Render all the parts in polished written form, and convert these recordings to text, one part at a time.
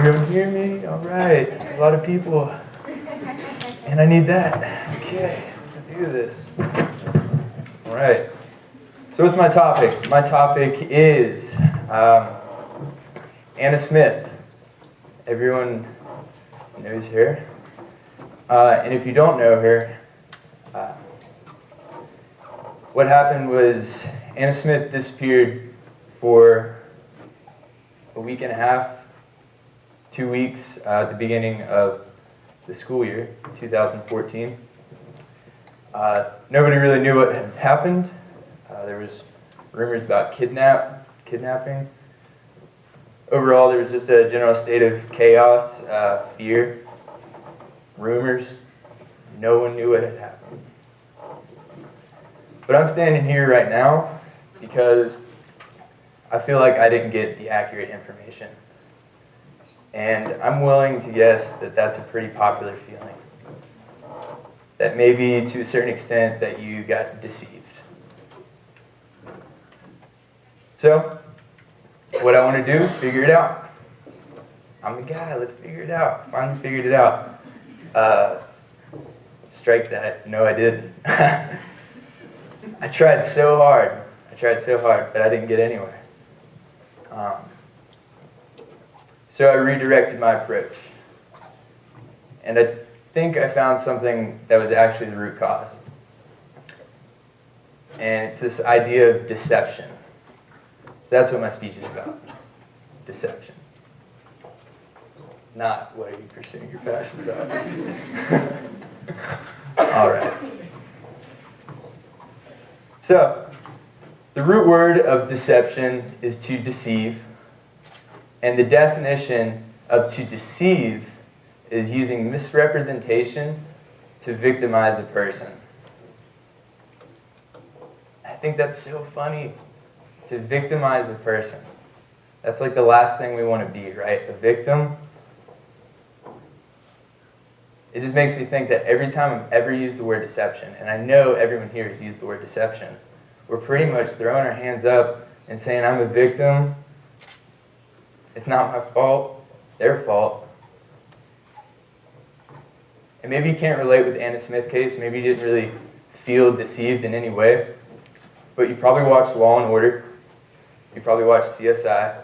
everyone hear me? All right, it's a lot of people. And I need that. Okay, let's do this. All right. So what's my topic? My topic is Anna Smith. Everyone knows her. And if you don't know her, what happened was Anna Smith disappeared for a week and a half, 2 weeks at the beginning of the school year, 2014. Nobody really knew what had happened. There was rumors about kidnapping. Overall, there was just a general state of chaos, fear, rumors. No one knew what had happened. But I'm standing here right now because I feel like I didn't get the accurate information. And I'm willing to guess that that's a pretty popular feeling. That maybe to a certain extent that you got deceived. So, what I want to do is figure it out. I'm the guy, let's figure it out. Finally figured it out. Strike that, no I didn't. I tried so hard, but I didn't get anywhere. So I redirected my approach. And I think I found something that was actually the root cause. And it's this idea of deception. So that's what my speech is about. Deception. Not what are you pursuing your passion about. All right. So, the root word of deception is to deceive. And the definition of to deceive is using misrepresentation to victimize a person. I think that's so funny. To victimize a person. That's like the last thing we want to be, right? A victim. It just makes me think that every time I've ever used the word deception, and I know everyone here has used the word deception, we're pretty much throwing our hands up and saying, I'm a victim. It's not my fault, their fault. And maybe you can't relate with the Anna Smith case. Maybe you didn't really feel deceived in any way. But you probably watched Law & Order. You probably watched CSI.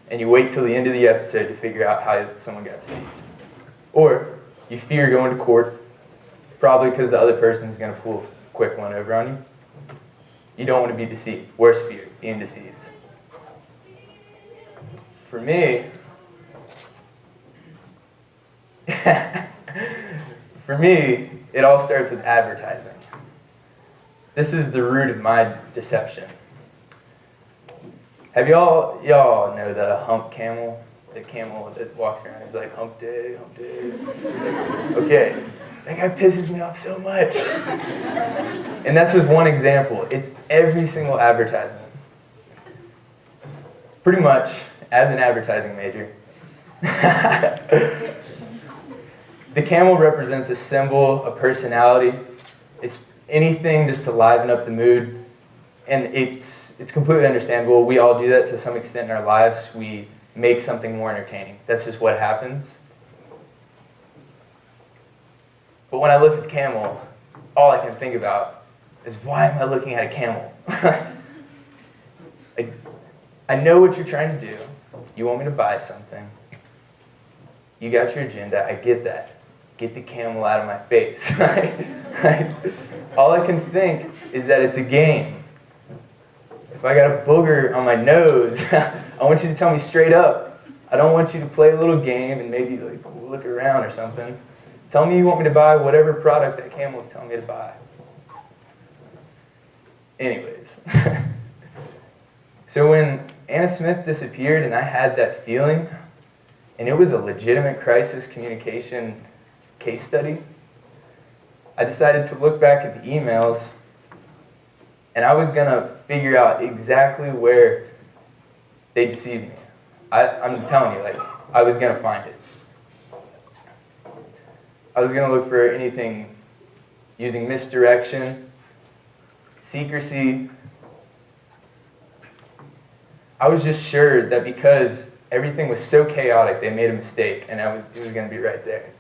And you wait till the end of the episode to figure out how someone got deceived. Or you fear going to court, probably because the other person is going to pull a quick one over on you. You don't want to be deceived. Worst fear, being deceived. For me, it all starts with advertising. This is the root of my deception. Have y'all know the hump camel? The camel that walks around, he's like, hump day, hump day. Okay, that guy pisses me off so much. And that's just one example. It's every single advertisement. Pretty much, as an advertising major, the camel represents a symbol, a personality. It's anything just to liven up the mood. And it's completely understandable. We all do that to some extent in our lives. We make something more entertaining. That's just what happens. But when I look at the camel, all I can think about is, why am I looking at a camel? I know what you're trying to do. You want me to buy something. You got your agenda. I get that. Get the camel out of my face. All I can think is that it's a game. If I got a booger on my nose, I want you to tell me straight up. I don't want you to play a little game and maybe like look around or something. Tell me you want me to buy whatever product that camel is telling me to buy. Anyways. So when Anna Smith disappeared and I had that feeling, and it was a legitimate crisis communication case study, I decided to look back at the emails, and I was going to figure out exactly where they deceived me. I'm telling you, I was going to find it. I was going to look for anything using misdirection, secrecy. I was just sure that because Everything was so chaotic, they made a mistake, and it was going to be right there.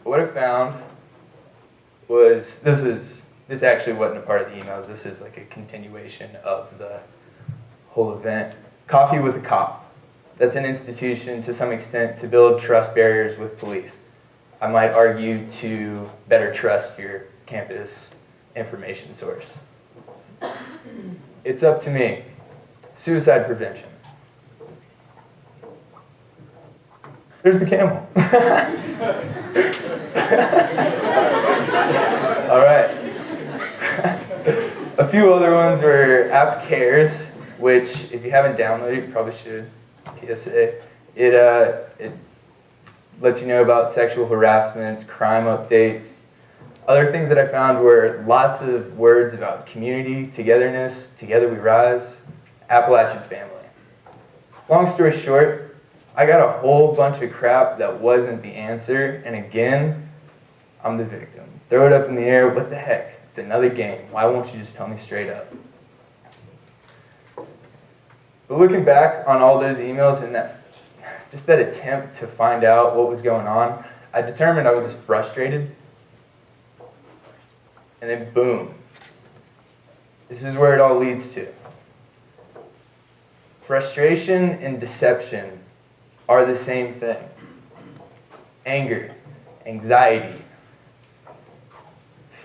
What I found was, this actually wasn't a part of the emails, this is like a continuation of the whole event. Coffee with a Cop. That's an institution to some extent to build trust barriers with police. I might argue to better trust your campus information source. It's up to me. Suicide prevention. There's the camel. All right. A few other ones were App Cares, which if you haven't downloaded, you probably should. PSA. It lets you know about sexual harassments, crime updates. Other things that I found were lots of words about community, togetherness, together we rise, Appalachian family. Long story short, I got a whole bunch of crap that wasn't the answer, and again, I'm the victim. Throw it up in the air, what the heck? It's another game. Why won't you just tell me straight up? But looking back on all those emails and that attempt to find out what was going on, I determined I was just frustrated. And then boom. This is where it all leads to. Frustration and deception are the same thing. Anger, anxiety,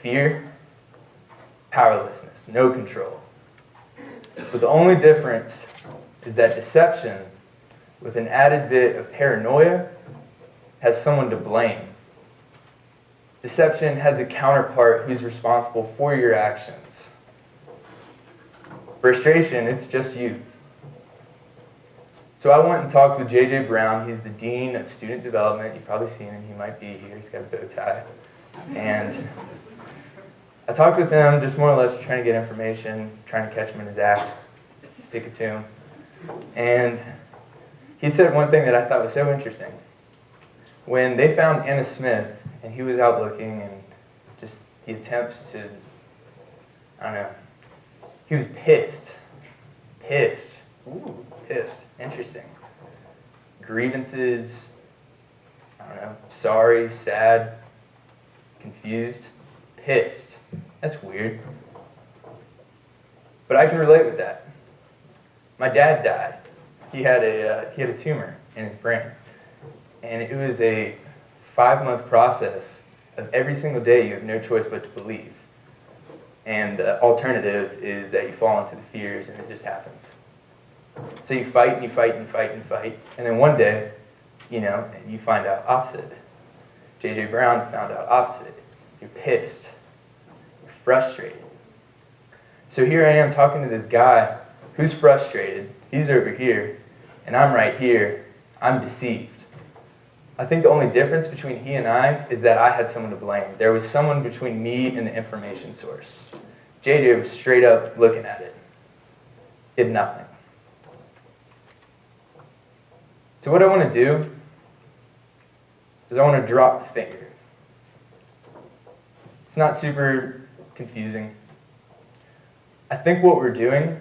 fear, powerlessness, no control. But the only difference is that deception, with an added bit of paranoia, has someone to blame. Deception has a counterpart who's responsible for your actions. Frustration, it's just you. So I went and talked with J.J. Brown. He's the Dean of Student Development. You've probably seen him. He might be here. He's got a bow tie. And I talked with him, just more or less trying to get information, trying to catch him in his act, stick it to him. And he said one thing that I thought was so interesting. When they found Anna Smith, and he was out looking, and just the attempts to, I don't know, he was pissed. Pissed. Ooh, pissed. Interesting. Grievances, I don't know, sorry, sad, confused, pissed. That's weird. But I can relate with that. My dad died. He had a tumor in his brain. And it was a 5-month process of every single day you have no choice but to believe. And the alternative is that you fall into the fears and it just happens. So you fight and you fight and fight and fight. And then one day, you find out opposite. J.J. Brown found out opposite. You're pissed. You're frustrated. So here I am talking to this guy who's frustrated. He's over here. And I'm right here. I'm deceived. I think the only difference between he and I is that I had someone to blame. There was someone between me and the information source. JJ was straight up looking at it. Did nothing. So what I want to do is I want to drop the finger. It's not super confusing. I think what we're doing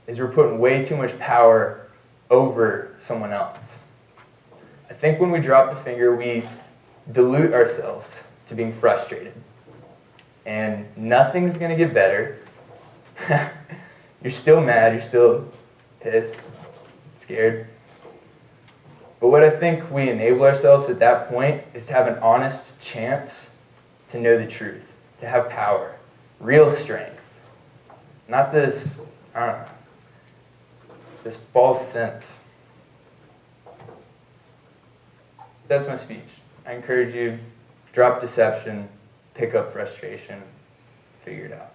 is we're putting way too much power over someone else. I think when we drop the finger, we dilute ourselves to being frustrated. And nothing's going to get better. You're still mad, you're still pissed, scared. But what I think we enable ourselves at that point is to have an honest chance to know the truth, to have power, real strength. Not this, I don't know, this false sense. That's my speech. I encourage you, drop deception, pick up frustration, figure it out.